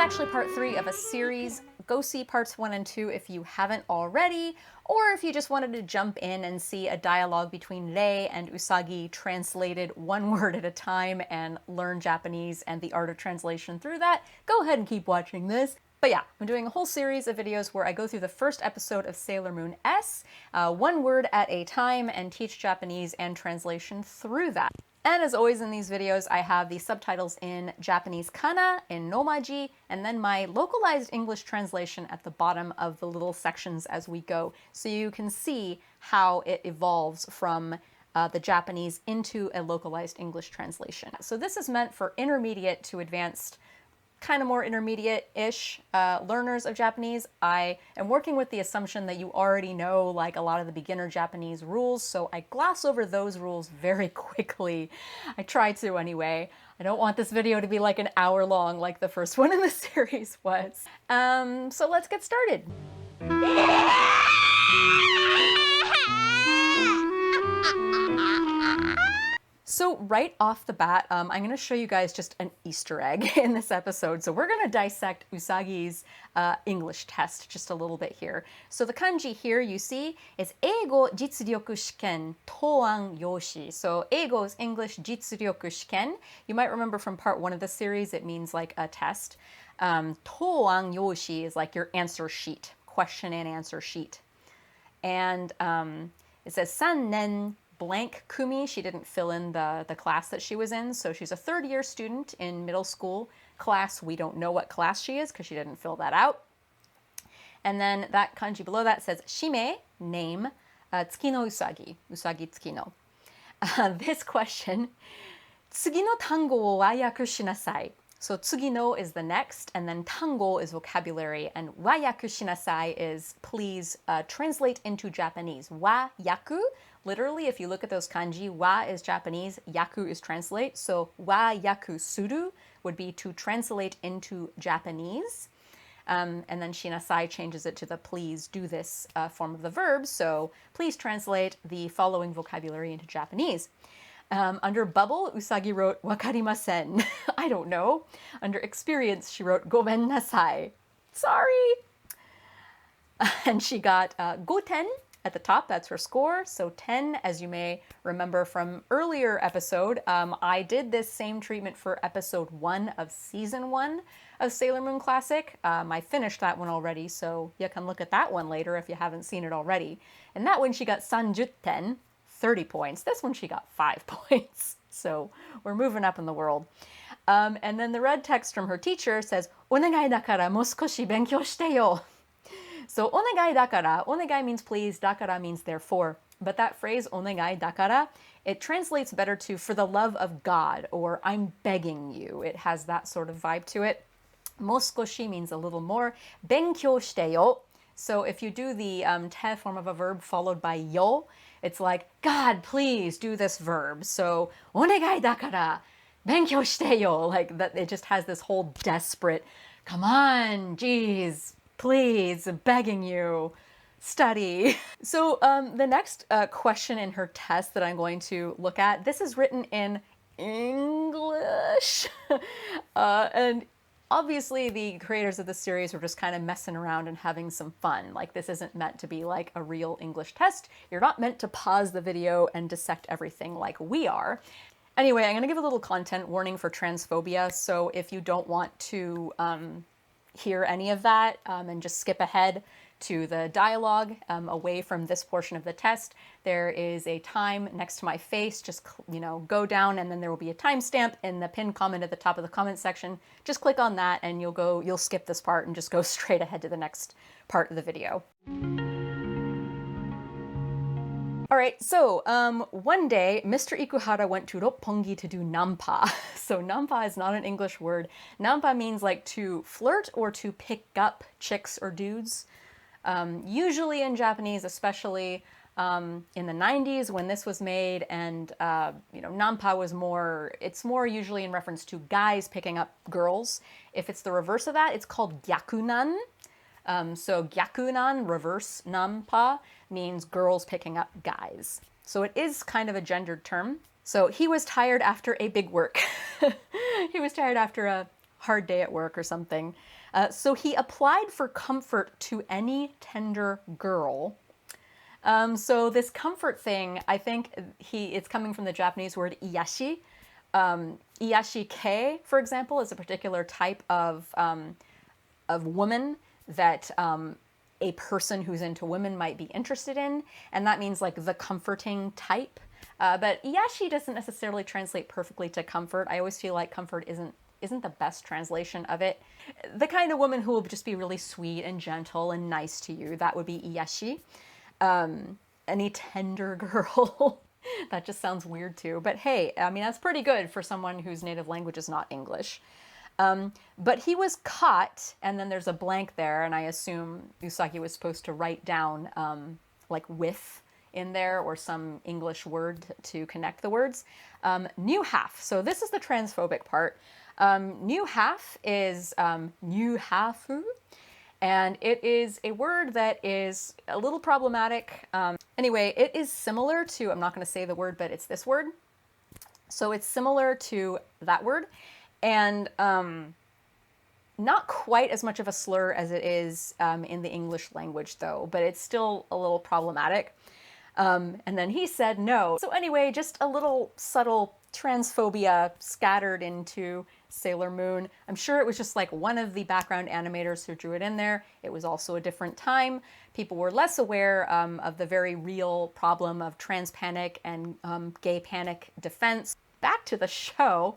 actually part 3 of a series. Go see parts 1 and 2 if you haven't already, or if you just wanted to jump in and see a dialogue between Rei and Usagi translated one word at a time and learn Japanese and the art of translation through that, go ahead and keep watching this. But yeah, I'm doing a whole series of videos where I go through the first episode of Sailor Moon S, one word at a time, and teach Japanese and translation through that. And as always in these videos, I have the subtitles in Japanese kana, in Nomaji, and then my localized English translation at the bottom of the little sections as we go, so you can see how it evolves from the Japanese into a localized English translation. So this is meant for intermediate to advanced, kind of more intermediate-ish learners of Japanese. I am working with the assumption that you already know like a lot of the beginner Japanese rules, so I gloss over those rules very quickly. I try to anyway. I don't want this video to be like an hour long like the first one in the series was. So let's get started. So right off the bat, I'm going to show you guys just an Easter egg in this episode. So we're going to dissect Usagi's English test just a little bit here. So the kanji here you see is Eigo Jitsuryoku Shiken Touan Youshi. So Eigo is English, Jitsuryoku Shiken. You might remember from part 1 of the series, it means like a test. Touan Youshi is like your answer sheet, question and answer sheet. And it says San-nen blank kumi. She didn't fill in the class that she was in, so she's a third-year student in middle school class. We don't know what class she is because she didn't fill that out. And then that kanji below that says Shimei, name, Tsukino Usagi, Usagi Tsukino. This question, Tsugino tango wo wayaku shinasai. So Tsukino is the next, and then tango is vocabulary, and wayaku shinasai is please translate into Japanese. Wayaku, literally, if you look at those kanji, wa is Japanese, yaku is translate, so wayaku suru would be to translate into Japanese. And then shinasai changes it to the please do this form of the verb, so please translate the following vocabulary into Japanese. Under bubble, Usagi wrote wakarimasen. I don't know. Under experience, she wrote gomen nasai. Sorry. And she got goten at the top. That's her score. So 10, as you may remember from earlier episode, I did this same treatment for episode 1 of season 1 of Sailor Moon Classic. I finished that one already, so you can look at that one later if you haven't seen it already. And that one she got sanjuten. 30 points. This one she got 5 points. So we're moving up in the world. And then the red text from her teacher says, Onegai dakara, mo sukoshi benkyou shite yo. So onegai dakara, onegai means please, dakara means therefore. But that phrase, onegai dakara, it translates better to for the love of God, or I'm begging you. It has that sort of vibe to it. Mo sukoshi means a little more. Benkyou shite yo. So if you do the te form of a verb followed by yo, it's like, God, please do this verb. So, onegai dakara, benkyou shite yo. Like that, it just has this whole desperate, come on, geez, please, begging you, study. So the next question in her test that I'm going to look at, this is written in English. And obviously, the creators of the series were just kind of messing around and having some fun. Like, this isn't meant to be like a real English test. You're not meant to pause the video and dissect everything like we are. Anyway, I'm going to give a little content warning for transphobia, so if you don't want to hear any of that and just skip ahead to the dialogue away from this portion of the test, there is a time next to my face. Just, go down, and then there will be a timestamp in the pinned comment at the top of the comment section. Just click on that and you'll skip this part and just go straight ahead to the next part of the video. All right, so one day, Mr. Ikuhara went to Roppongi to do nampa. So nampa is not an English word. Nampa means like to flirt or to pick up chicks or dudes. Usually in Japanese, especially in the 90s when this was made, and nampa was it's more usually in reference to guys picking up girls. If it's the reverse of that, it's called gyakunan. So gyakunan, reverse nampa, means girls picking up guys. So it is kind of a gendered term. So he was tired after a big work. He was tired after a hard day at work or something. So he applied for comfort to any tender girl. So this comfort thing, I think it's coming from the Japanese word iyashi. Iyashi-kei, for example, is a particular type of woman that a person who's into women might be interested in, and that means like the comforting type. But iyashi doesn't necessarily translate perfectly to comfort. I always feel like comfort isn't the best translation of it. The kind of woman who will just be really sweet and gentle and nice to you, that would be iyashi. Any tender girl. That just sounds weird too. But hey, I mean, that's pretty good for someone whose native language is not English. But he was caught, and then there's a blank there, and I assume Usagi was supposed to write down like with in there or some English word to connect the words. New half. So this is the transphobic part. New half is new hafu, and it is a word that is a little problematic. Anyway, it is similar to, I'm not going to say the word, but it's this word. So it's similar to that word, and not quite as much of a slur as it is in the English language, though, but it's still a little problematic. And then he said no. So anyway, just a little subtle transphobia scattered into Sailor Moon. I'm sure it was just like one of the background animators who drew it in there. It was also a different time. People were less aware of the very real problem of trans panic and gay panic defense. Back to the show.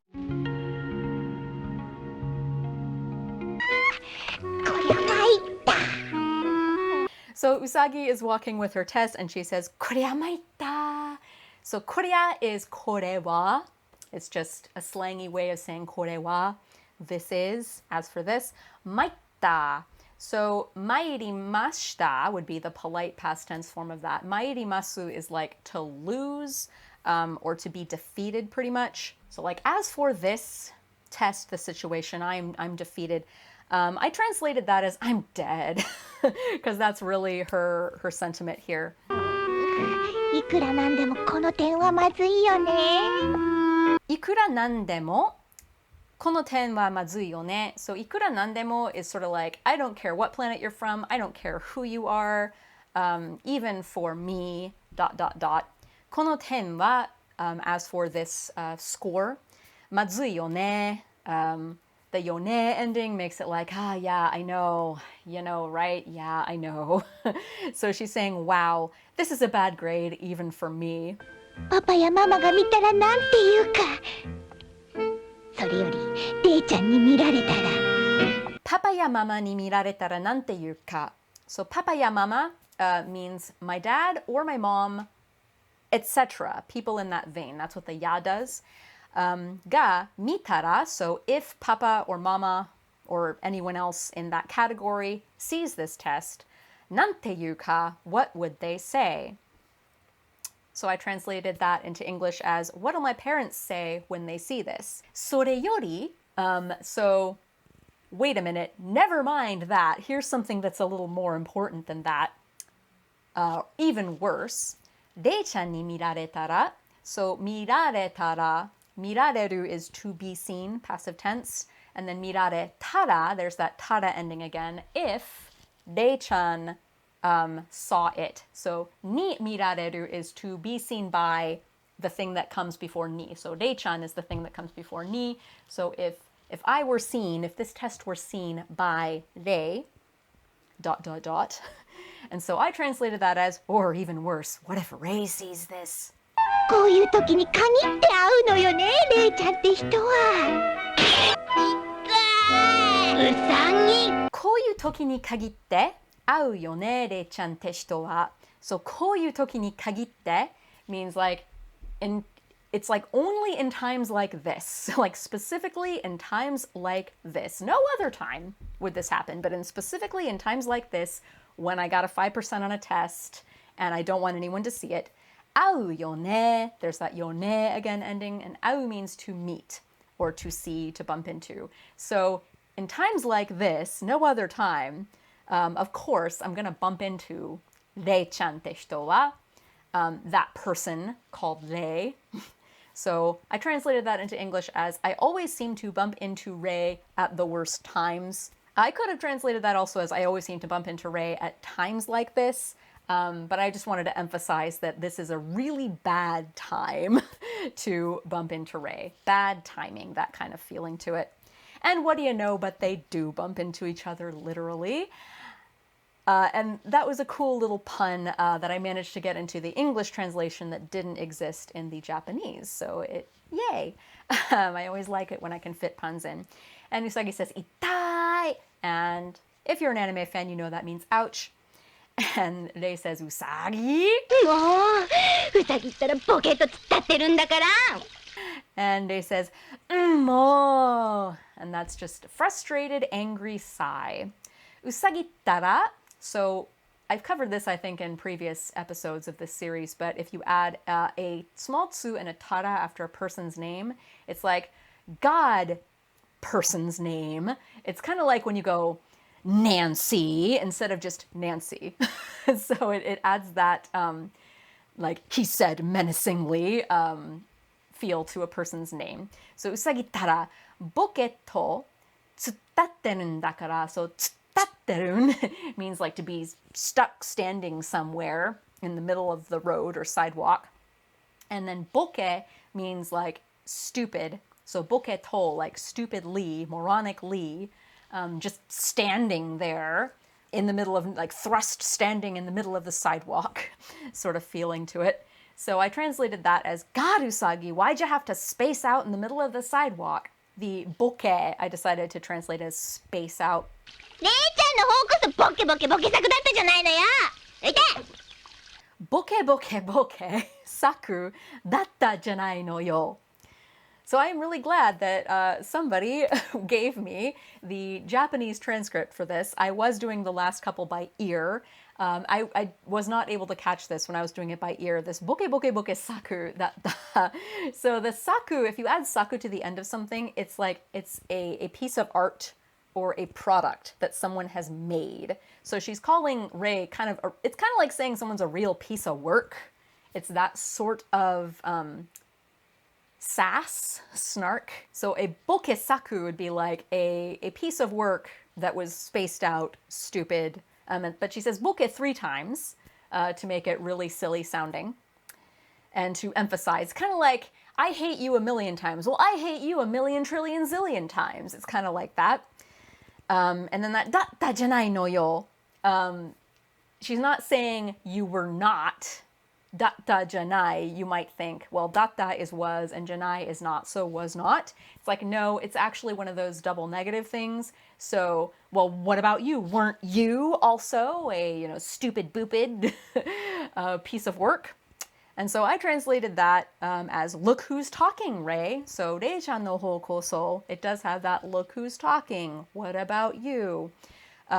So Usagi is walking with her test and she says, "Korea maita." So Korea is kore wa. It's just a slangy way of saying kore wa. This is, as for this, maita. So mairimashita would be the polite past tense form of that. Mairimasu is like to lose or to be defeated pretty much. So like, as for this test, the situation, I'm defeated. I translated that as I'm dead because that's really her sentiment here. いくらなんでもこの点はまずいよね。いくらなんでもこの点はまずいよね. So いくらなんでも is sort of like, I don't care what planet you're from, I don't care who you are, even for me, ... この点は, as for this score, まずいよね. The yone ending makes it like, yeah, I know, you know, right? Yeah, I know. So she's saying, wow, this is a bad grade even for me. パパやママが見たらなんて言うか。それより、レイちゃんに見られたら。パパやママに見られたらなんて言うか. So papa ya mama means my dad or my mom, etc. People in that vein. That's what the ya does. Ga mitara, so if papa or mama or anyone else in that category sees this test, nante yuka, what would they say? So I translated that into English as, what do my parents say when they see this? Sore yori, so wait a minute, never mind that. Here's something that's a little more important than that. Even worse, Rei-chan ni miraretara, so miraretara, mirareru is to be seen, passive tense, and then miraretara, there's that tara ending again, if Rei-chan saw it. So ni mirareru is to be seen by the thing that comes before ni. So Rei-chan is the thing that comes before ni. So if I were seen, if this test were seen by Rei, ... And so I translated that as, or even worse, what if Rei sees this? こういう時に限って会うのよね、レイちゃんって人は。うさぎ。こういう時に限って会うよね、レイちゃんって人は. So こういう時に限って means like, it's like only in times like this, like specifically in times like this. No other time would this happen, but specifically in times like this, when I got a 5% on a test and I don't want anyone to see it, 会うよね, there's that よね again ending, and 会う means to meet or to see, to bump into. So in times like this, no other time, of course, I'm going to bump into Rei-chan te hito wa, that person called Rei. So I translated that into English as, I always seem to bump into Rei at the worst times. I could have translated that also as I always seem to bump into Rei at times like this, but I just wanted to emphasize that this is a really bad time to bump into Rei. Bad timing, that kind of feeling to it. And what do you know, but they do bump into each other literally. And that was a cool little pun that I managed to get into the English translation that didn't exist in the Japanese. So yay! I always like it when I can fit puns in. And Usagi says, itai! And if you're an anime fan, you know that means ouch. And Rei says, Usagi? もうウサギったらボケと突っ立ってるんだから。 And Rei says, mo. And that's just a frustrated, angry sigh. Usagi tara. So I've covered this, I think, in previous episodes of this series, but if you add a small tsu and a tara after a person's name, it's like God person's name. It's kind of like when you go Nancy instead of just Nancy. So it adds that, like he said menacingly, feel to a person's name. So usagi tara boke to tsutatterun dakara. So tsutatterun means like to be stuck standing somewhere in the middle of the road or sidewalk. And then boke means like stupid. So boke to, like stupidly, moronically, just standing there in the middle of, like thrust standing in the middle of the sidewalk sort of feeling to it. So I translated that as, God, Usagi, why'd you have to space out in the middle of the sidewalk? The boke I decided to translate as space out. 姉ちゃんの方こそボケボケボケ作だったじゃないのよ。いて。Boke boke boke saku datta janai no yo. So I'm really glad that somebody gave me the Japanese transcript for this. I was doing the last couple by ear. I was not able to catch this when I was doing it by ear. This boke boke boke saku. So the saku, if you add saku to the end of something, it's like it's a piece of art or a product that someone has made. So she's calling Rei it's kind of like saying someone's a real piece of work. It's that sort of sass, snark. So a bokesaku would be like a piece of work that was spaced out, stupid. But she says boke 3 times to make it really silly sounding and to emphasize, kind of like, I hate you a million times. Well, I hate you a million trillion zillion times. It's kind of like that. And then that datta janai no yo. She's not saying you were not. Datta janai, you might think, well, datta is was and janai is not, so was not. It's like, no, it's actually one of those double negative things. So, well, what about you? Weren't you also a, stupid boopid piece of work? And so I translated that as look who's talking, Rei. So Rei-chan no hou koso, it does have that look who's talking. What about you?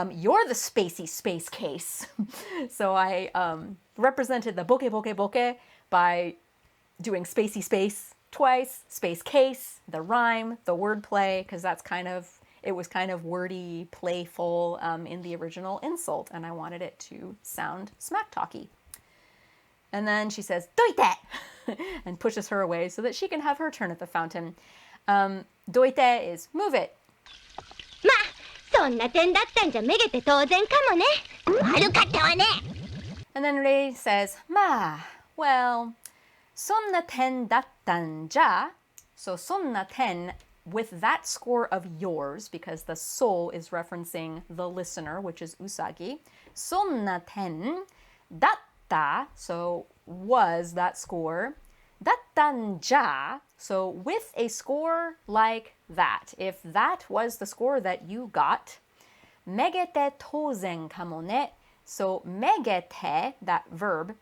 You're the spacey space case. So I represented the boke boke boke by doing spacey space twice, space case, the rhyme, the wordplay, because it was kind of wordy, playful in the original insult, and I wanted it to sound smack talky. And then she says, doite! and pushes her away so that she can have her turn at the fountain. Doite is move it. まあそんな点だったんじゃめげて当然かもね。悪かったわね。 And then Rei says, ma, well, そんな点だったんじゃ. So そんな点, with that score of yours, because the soul is referencing the listener, which is Usagi. そんな点だった. So was that score. だったんじゃ. So with a score like that, if that was the score that you got, めげて当然かもね. So めげて, that verb,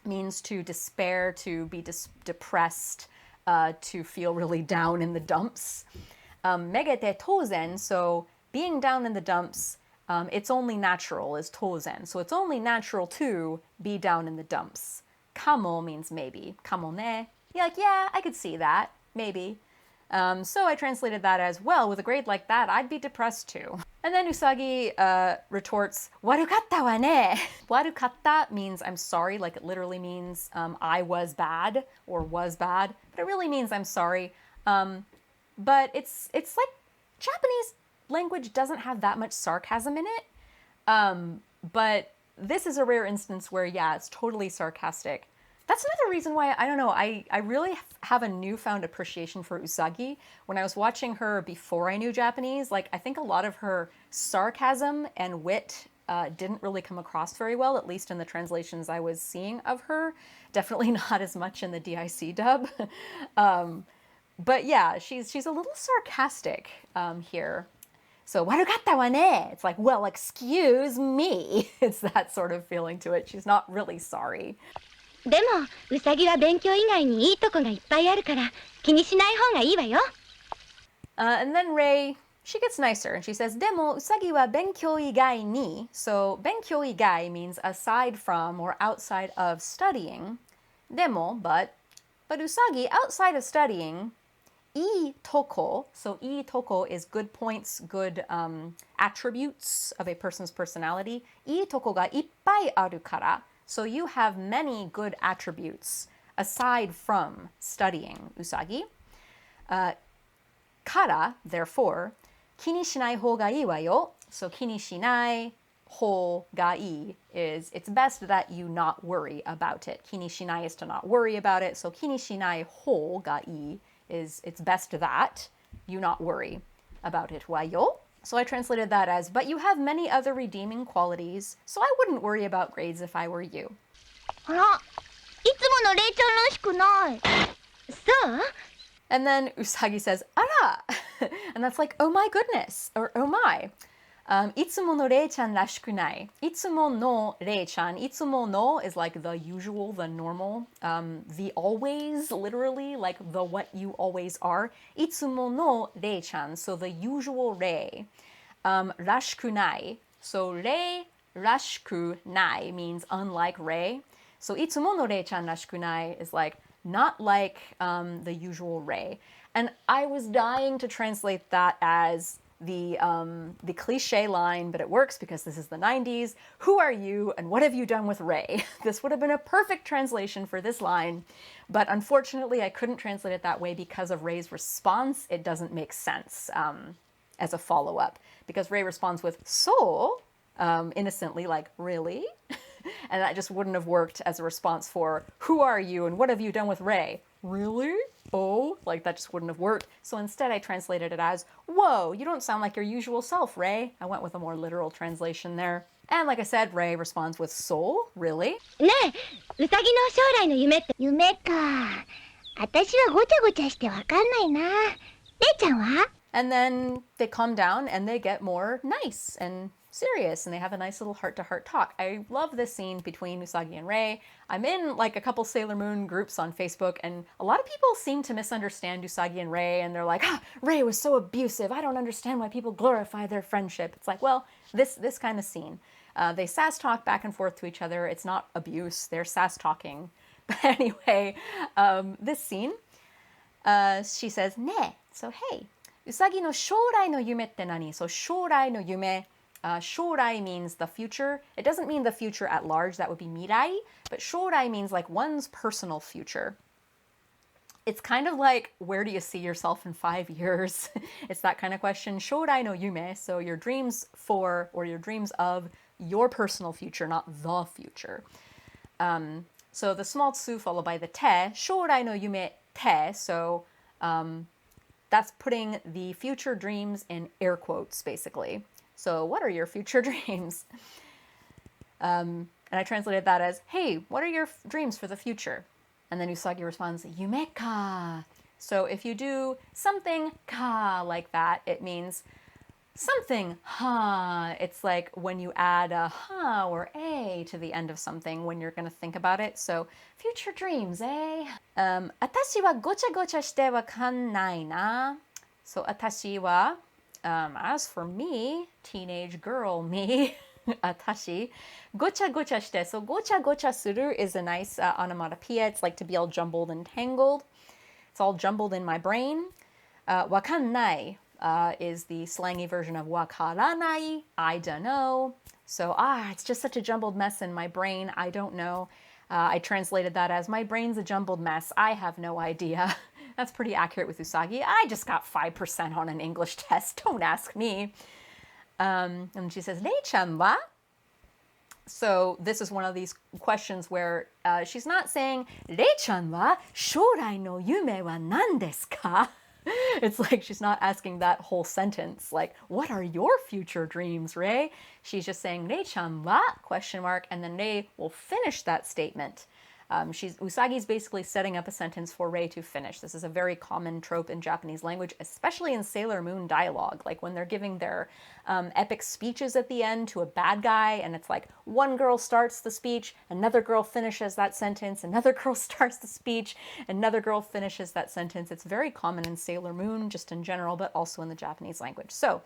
means to despair, to be depressed, to feel really down in the dumps. めげて当然, so being down in the dumps, it's only natural is 当然. So it's only natural to be down in the dumps. かも means maybe. かもね. You're like, yeah, I could see that. Maybe. So I translated that as, well, with a grade like that, I'd be depressed too. And then Usagi retorts, warukatta wa ne. Warukatta means I'm sorry, like it literally means I was bad or was bad, but it really means I'm sorry. But it's like Japanese language doesn't have that much sarcasm in it. But this is a rare instance where, yeah, it's totally sarcastic. That's another reason why, I don't know, I really have a newfound appreciation for Usagi. When I was watching her before I knew Japanese, like, I think a lot of her sarcasm and wit didn't really come across very well, at least in the translations I was seeing of her. Definitely not as much in the DIC dub. But yeah, she's a little sarcastic here. So, warugatta wa ne? It's like, well, excuse me. It's that sort of feeling to it. She's not really sorry. でもウサギは勉強以外にいいとこがいっぱいあるから気にしない方がいいわよ。And then Rei, she gets nicer and she says, でもウサギは勉強以外に. So, 勉強以外 means aside from or outside of studying. でも, but Usagi, outside of studying, いいとこ, so いいとこ is good points, good attributes of a person's personality. いいとこがいっぱいあるから. So you have many good attributes aside from studying, Usagi. Kara, therefore, 気にしない方がいいわよ. So 気にしない方がいい is it's best that you not worry about it. 気にしない is to not worry about it. So 気にしない方がいい is it's best that you not worry about it. わよ. So I translated that as, but you have many other redeeming qualities, so I wouldn't worry about grades if I were you. あら、いつものレイちゃんらしくない。そう？ And then Usagi says, ara! And that's like, oh my goodness, or oh my. いつものレイちゃんらしくない. いつものレイちゃん. いつもの is like the usual, the normal. The always, literally, like the what you always are. いつものレイちゃん. So the usual Rei. らしくない. So Rei らしくない means unlike Rei. So いつものレイちゃんらしくない is like not like the usual Rei. And I was dying to translate that as the cliche line, but it works because this is the 90s. Who are you and what have you done with Rei? This would have been a perfect translation for this line, but unfortunately I couldn't translate it that way because of Rei's response. It doesn't make sense as a follow-up because Rei responds with so, innocently, like, really? And that just wouldn't have worked as a response for who are you and what have you done with Rei? Really? Oh, like that just wouldn't have worked. So instead I translated it as, whoa, you don't sound like your usual self, Rei. I went with a more literal translation there. And like I said, Rei responds with, so? Really? ねえ、ウサギの将来の夢って。夢か。私はごちゃごちゃしてわかんないな。レイちゃんは？ And then they calm down and they get more nice and serious and they have a nice little heart-to-heart talk. I love this scene between Usagi and Rei. I'm in like a couple Sailor Moon groups on Facebook and a lot of people seem to misunderstand Usagi and Rei and they're like, Rei was so abusive. I don't understand why people glorify their friendship. It's like, well, this kind of scene. They sass talk back and forth to each other. It's not abuse. They're sass talking. But anyway, this scene, she says, ne. So, hey, Usagi no shourai no yume tte nani? So, shourai no yume. Shourai means the future. It doesn't mean the future at large. That would be mirai. But shourai means like one's personal future. It's kind of like, where do you see yourself in 5 years? It's that kind of question. Shourai no yume. So your dreams for, or your dreams of your personal future, not the future. So the small tsu followed by the te. Shourai no yume te. So that's putting the future dreams in air quotes, basically. So what are your future dreams? And I translated that as, hey, what are your dreams for the future? And then Usagi responds, yume ka. So if you do something ka like that, it means something ha. It's like when you add a ha or a to the end of something when you're going to think about it. So future dreams, eh? Atashi wa gocha gocha shite wakannai na. So atashi wa, as for me, teenage girl me, atashi, gocha gocha shite. So gocha gocha suru is a nice onomatopoeia. It's like to be all jumbled and tangled. It's all jumbled in my brain. Wakannai is the slangy version of wakaranai. I don't know. So, it's just such a jumbled mess in my brain. I don't know. I translated that as my brain's a jumbled mess. I have no idea. That's pretty accurate with Usagi. I just got 5% on an English test. Don't ask me. And she says, Rei-chan wa? So this is one of these questions where she's not saying, Rei-chan wa shourai no yume wa nan desu ka? It's like she's not asking that whole sentence, like, what are your future dreams, Rei? She's just saying, Rei-chan wa? Question mark, and then Rei will finish that statement. Usagi's basically setting up a sentence for Rei to finish. This is a very common trope in Japanese language, especially in Sailor Moon dialogue. Like when they're giving their epic speeches at the end to a bad guy, and it's like one girl starts the speech, another girl finishes that sentence, another girl starts the speech, another girl finishes that sentence. It's very common in Sailor Moon, just in general, but also in the Japanese language. So,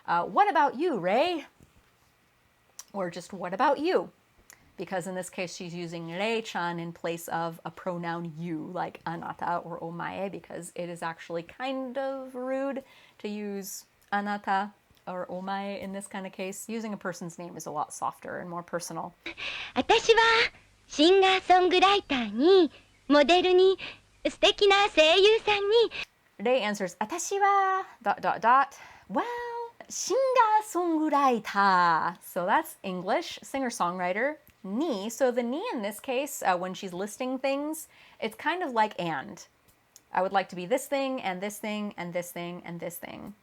what about you, Rei? Or just what about you? Because in this case, she's using Rei-chan in place of a pronoun you, like anata or omae, because it is actually kind of rude to use anata or omae in this kind of case. Using a person's name is a lot softer and more personal. 私はシンガーソングライターにモデルに素敵な声優さんに Rei answers, 私は... Well, singer-songwriter. So that's English, singer-songwriter. Ni, so the ni in this case, when she's listing things, it's kind of like and. I would like to be this thing, and this thing, and this thing, and this thing.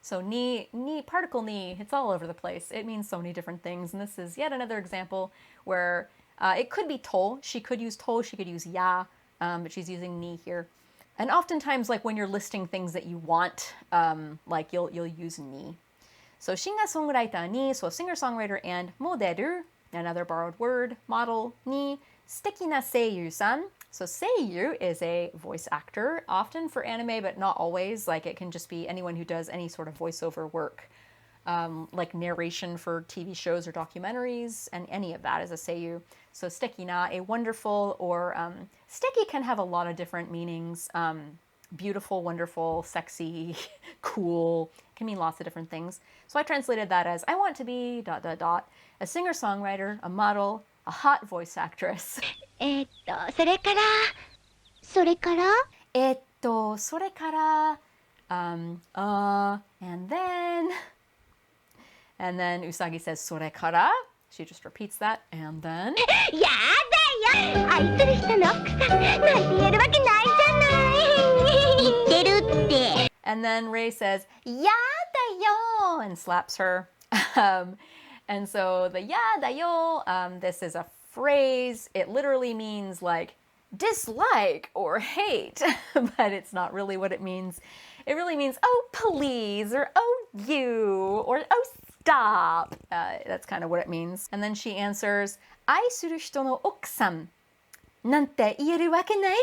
So ni, particle ni, it's all over the place. It means so many different things, and this is yet another example where it could be to. She could use to, she could use ya, but she's using ni here. And oftentimes, like when you're listing things that you want, like you'll use ni. So singer-songwriter ni, so singer-songwriter, and moderu, another borrowed word, model, ni, suteki na seiyuu-san. So seiyu is a voice actor, often for anime, but not always. Like it can just be anyone who does any sort of voiceover work, like narration for TV shows or documentaries, and any of that is a seiyu. So suteki na, a wonderful, or suteki can have a lot of different meanings. Beautiful, wonderful, sexy, cool, can mean lots of different things. So I translated that as, I want to be... a singer-songwriter, a model, a hot voice actress. それからそれからそれから、and then Usagi says それから. She just repeats that, and then やだよ愛する人の奥さんなんて言えるわけないじゃない言ってるって And then Rei says やだよ and slaps her. And so the ya da yo, this is a phrase. It literally means like dislike or hate, but it's not really what it means. It really means, oh, please, or oh, you, or oh, stop. That's kind of what it means. And then she answers, 愛する人の奥さんなんて言えるわけない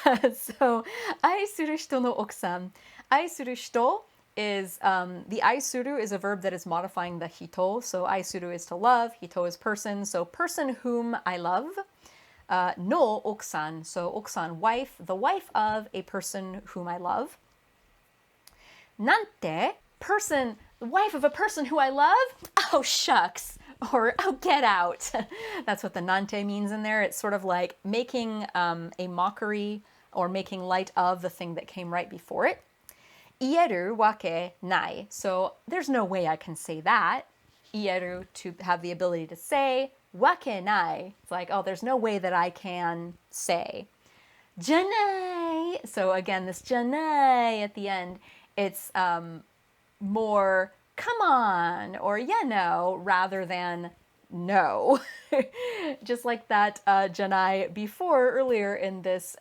じゃない。So, 愛する人の奥さん。愛する人 is the aisuru is a verb that is modifying the hito. So aisuru is to love, hito is person. So person whom I love. No okusan. So okusan, wife, the wife of a person whom I love. Nante, person, the wife of a person who I love. Oh shucks. Or oh get out. That's what the nante means in there. It's sort of like making a mockery or making light of the thing that came right before it. Ieru wake nai. So there's no way I can say that. Ieru, to have the ability to say. Wake nai. It's like, oh, there's no way that I can say. Janai. So again, this janai at the end, it's more come on or yeah, no, rather than no. Just like that janai before earlier in this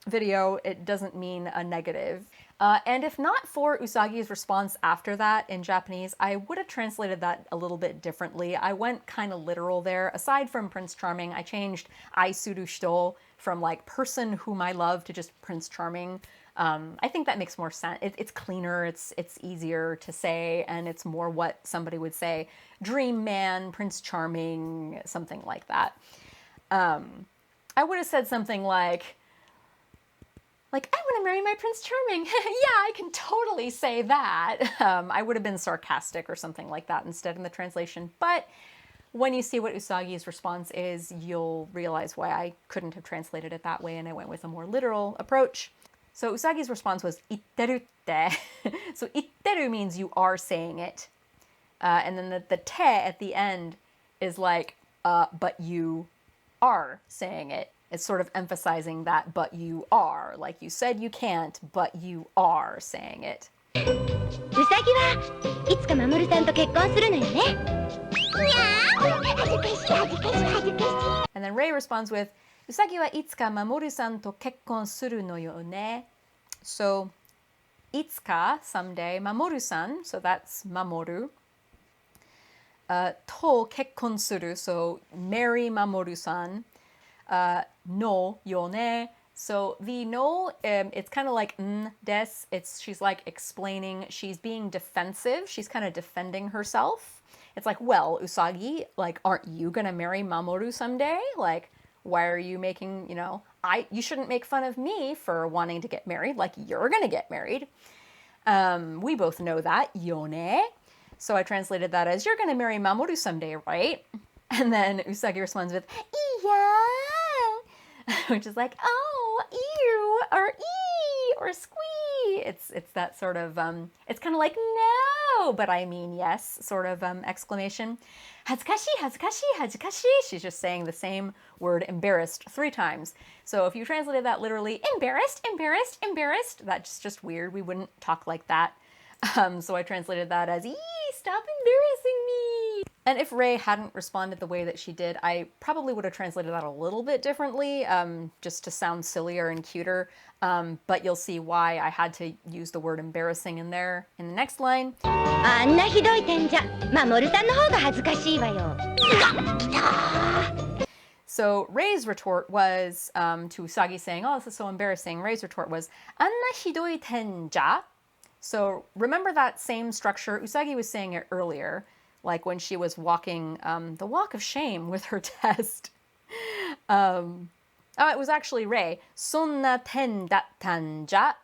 video, it doesn't mean a negative. And if not for Usagi's response after that in Japanese, I would have translated that a little bit differently. I went kind of literal there. Aside from Prince Charming, I changed aisuru shito from like person whom I love to just Prince Charming. I think that makes more sense. It's cleaner, it's easier to say, and it's more what somebody would say. Dream man, Prince Charming, something like that. I would have said something like, I want to marry my Prince Charming. Yeah, I can totally say that. I would have been sarcastic or something like that instead in the translation. But when you see what Usagi's response is, you'll realize why I couldn't have translated it that way and I went with a more literal approach. So Usagi's response was itteru te. So itteru means you are saying it. And then the te at the end is like, but you are saying it. It's sort of emphasizing that, but you are. Like you said you can't, but you are saying it. うさぎはいつか守さんと結婚するのよね。にゃー、恥ずかしい恥ずかしい恥ずかしい。 And then Rei responds with, うさぎはいつか守さんと結婚するのよね. So, いつか, someday, Mamoru-san, so that's Mamoru. To 結婚する, so marry Mamoru-san. No, yo ne. So the no, it's kind of like des. She's like explaining, she's being defensive. She's kind of defending herself. It's like, well, Usagi, like, aren't you gonna marry Mamoru someday? Like, why are you making, you shouldn't make fun of me for wanting to get married. Like, you're gonna get married. We both know that, yone. So I translated that as, you're gonna marry Mamoru someday, right? And then Usagi responds with, yeah. Which is like, oh, ew, or ee, or squee. It's that sort of, it's kind of like, no, but I mean yes, sort of exclamation. Hazukashi, hazukashi, hazukashi. She's just saying the same word embarrassed 3 times. So if you translated that literally, embarrassed, embarrassed, embarrassed, that's just weird. We wouldn't talk like that. So I translated that as, stop embarrassing me. And if Rei hadn't responded the way that she did, I probably would have translated that a little bit differently, just to sound sillier and cuter. But you'll see why I had to use the word embarrassing in there in the next line. あんなひどい点じゃ、守さんの方が恥ずかしいわよ。 So Rei's retort was to Usagi saying, oh, this is so embarrassing. Rei's retort was, あんなひどい点じゃ? So remember that same structure? Usagi was saying it earlier, like when she was walking the walk of shame with her test. It was actually Rei. そんな点だったんじゃ?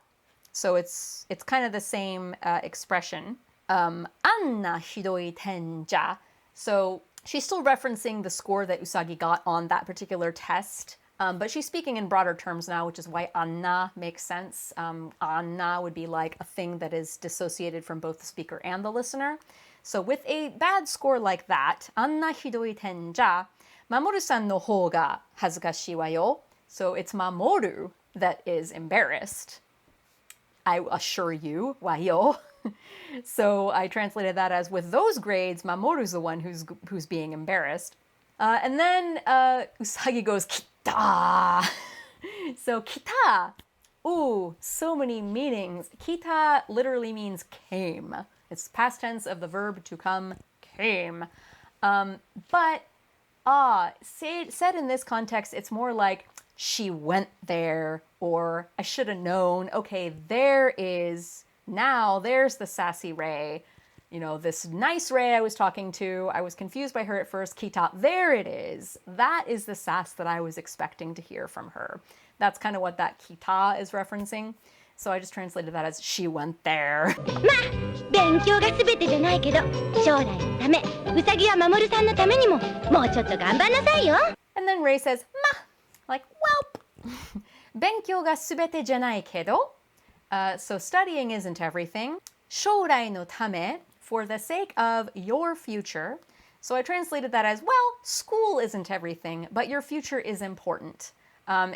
So it's kind of the same expression. あんなひどい点じゃ? So she's still referencing the score that Usagi got on that particular test. But she's speaking in broader terms now, which is why anna makes sense. Anna would be like a thing that is dissociated from both the speaker and the listener. So with a bad score like that, anna hidoi ten ja, Mamoru-san no hou ga hazukashii wa yo. So it's Mamoru that is embarrassed. I assure you, wa yo. So I translated that as, with those grades, Mamoru's the one who's being embarrassed. And then Usagi goes, kita. So kita, ooh, so many meanings. Kita literally means came. It's past tense of the verb to come, came. But said in this context, it's more like she went there, or I should have known. Okay, there's the sassy Rei. This nice Rei I was talking to. I was confused by her at first. Kita, there it is. That is the sass that I was expecting to hear from her. That's kind of what that kita is referencing. So I just translated that as, she went there. まあ、勉強が全てじゃないけど、将来のため、うさぎや守さんのためにも、もうちょっと頑張んなさいよ。And then Rei says, ma, like, welp. 勉強が全てじゃないけど. So studying isn't everything. 将来のため, for the sake of your future. So I translated that as, well, school isn't everything, but your future is important.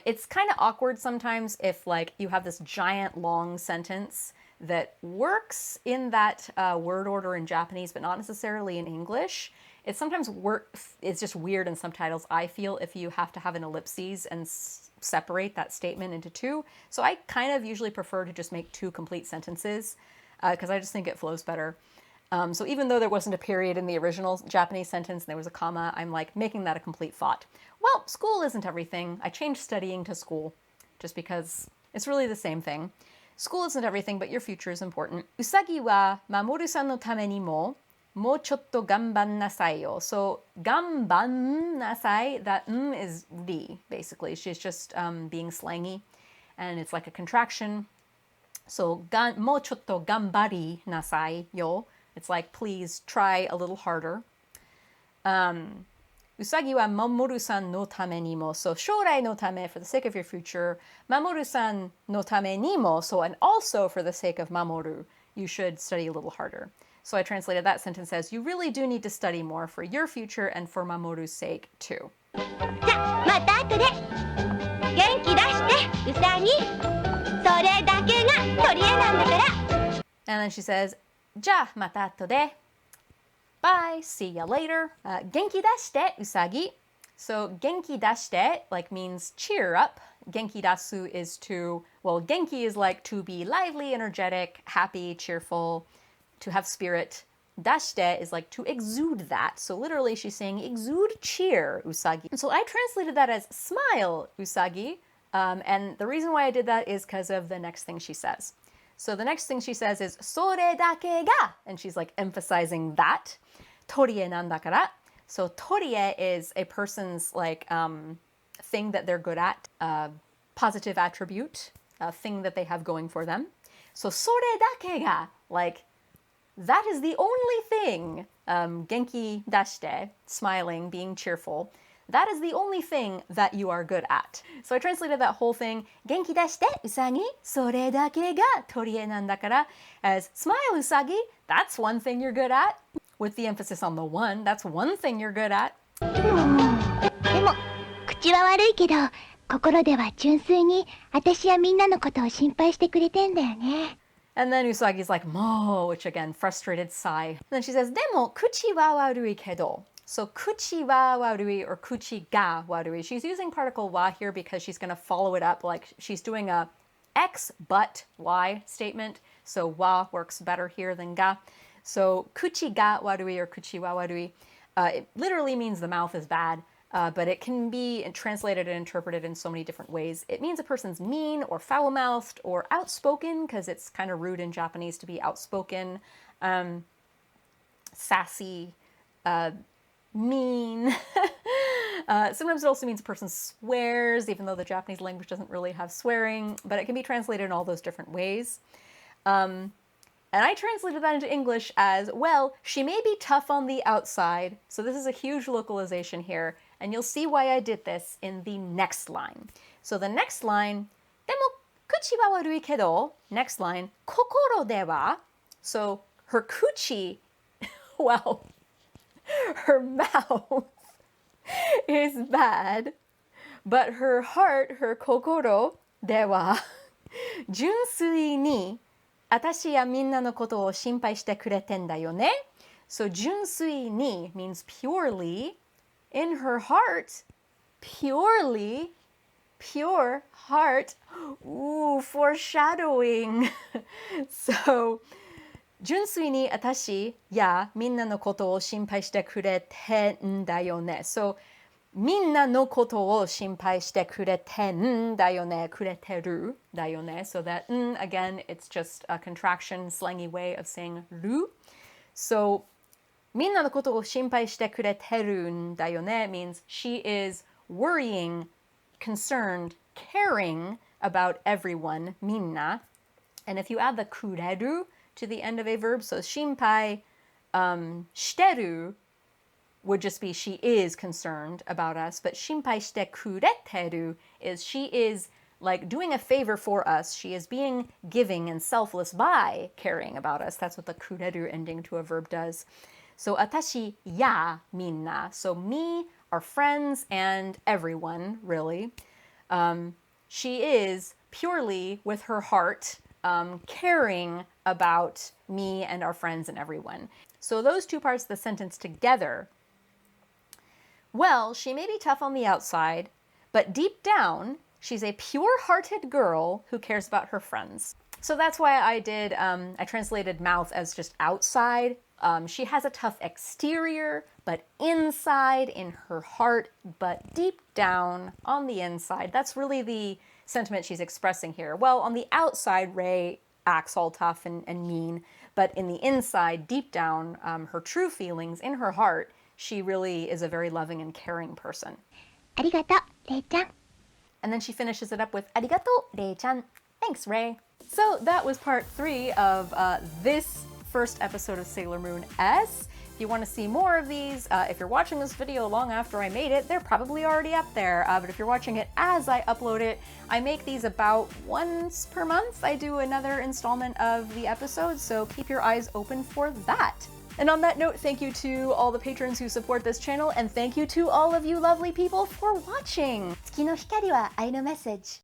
It's kind of awkward sometimes if, like, you have this giant long sentence that works in that word order in Japanese, but not necessarily in English. It sometimes it's just weird in subtitles, I feel, if you have to have an ellipses and separate that statement into 2. So I kind of usually prefer to just make 2 complete sentences, because I just think it flows better. So even though there wasn't a period in the original Japanese sentence and there was a comma, I'm like making that a complete thought. Well, school isn't everything. I changed studying to school just because it's really the same thing. School isn't everything, but your future is important. Usagi wa Mamoru-san no tame ni mo mo chotto ganban nasai yo. So ganban nasai, that is ri, basically. She's just being slangy, and it's like a contraction. So mo chotto ganbari nasai yo. It's like, please try a little harder. Usagi wa Mamoru-san no tame ni mo. So, 将来のため, for the sake of your future. Mamoru-san no tame ni mo. So, and also for the sake of Mamoru, you should study a little harder. So I translated that sentence as, you really do need to study more for your future and for Mamoru's sake too. じゃ、また後で。元気出して、うさぎ。それだけが取り柄なんだから。And then she says, じゃあまた後で。Bye, see ya later. 元気出して、うさぎ. So 元気出して like means cheer up. 元気出す is to, well, 元気 is like to be lively, energetic, happy, cheerful, to have spirit. 出して is like to exude that. So literally she's saying exude cheer, Usagi. And so I translated that as smile, Usagi. And the reason why I did that is because of the next thing she says. So the next thing she says is それだけが, and she's like emphasizing that. 取り柄なんだから. So 取り柄 is a person's like thing that they're good at, positive attribute, a thing that they have going for them. So それだけが, like that is the only thing, 元気出して, smiling, being cheerful. That is the only thing that you are good at. So I translated that whole thing, 元気出して、うさぎ、それだけが取り柄なんだから, as smile, Usagi, that's one thing you're good at. With the emphasis on the one, that's one thing you're good at. でも、口は悪いけど、心では純粋に私やみんなのことを心配してくれてんだよね。And then Usagi's like, mo, which again, frustrated sigh. And then she says, でも、口は悪いけど. So, 口は悪い or 口が悪い. She's using particle wa here because she's going to follow it up like she's doing a X but Y statement. So, wa works better here than ga. So, 口が悪い or 口は悪い. It literally means the mouth is bad. But it can be translated and interpreted in so many different ways. It means a person's mean or foul-mouthed or outspoken, because it's kind of rude in Japanese to be outspoken, sassy, mean. Sometimes it also means a person swears, even though the Japanese language doesn't really have swearing, but it can be translated in all those different ways. And I translated that into English as, well, she may be tough on the outside. So this is a huge localization here. And you'll see why I did this in the next line. So the next line, でも口は悪いけど, next line, 心では. So her kuchi, well, her mouth is bad, but her heart, her kokoro では, 純粋に私やみんなのことを心配してくれてんだよね. So 純粋に means purely. In her heart, purely, pure heart. Ooh, foreshadowing. So, 純粋に私やみんなのことを心配してくれてんだよね. So, みんなのことを心配してくれてんだよね. くれてるだよね. So that again, it's just a contraction, slangy way of saying る. So, みんなのことを心配してくれてるんだよね means she is worrying, concerned, caring about everyone, みんな. And if you add the くれる to the end of a verb, so 心配してる would just be she is concerned about us, but 心配してくれてる is she is like doing a favor for us. She is being giving and selfless by caring about us. That's what the くれる ending to a verb does. So, 私やみんな. So, me, our friends, and everyone, really. She is purely with her heart caring about me and our friends and everyone. So, those two parts of the sentence together. Well, she may be tough on the outside, but deep down, she's a pure-hearted girl who cares about her friends. So that's why I translated mouth as just outside. She has a tough exterior, but inside, in her heart, but deep down on the inside. That's really the sentiment she's expressing here. Well, on the outside, Rei acts all tough and mean, but in the inside, deep down, her true feelings, in her heart, she really is a very loving and caring person. ありがとう、レイちゃん。 And then she finishes it up with ありがとう、レイちゃん. Thanks, Rei. So that was part 3 of this first episode of Sailor Moon S. If you want to see more of these, if you're watching this video long after I made it, they're probably already up there. But if you're watching it as I upload it, I make these about once per month. I do another installment of the episode, so keep your eyes open for that. And on that note, thank you to all the patrons who support this channel, and thank you to all of you lovely people for watching. 月の光は愛のメッセージ。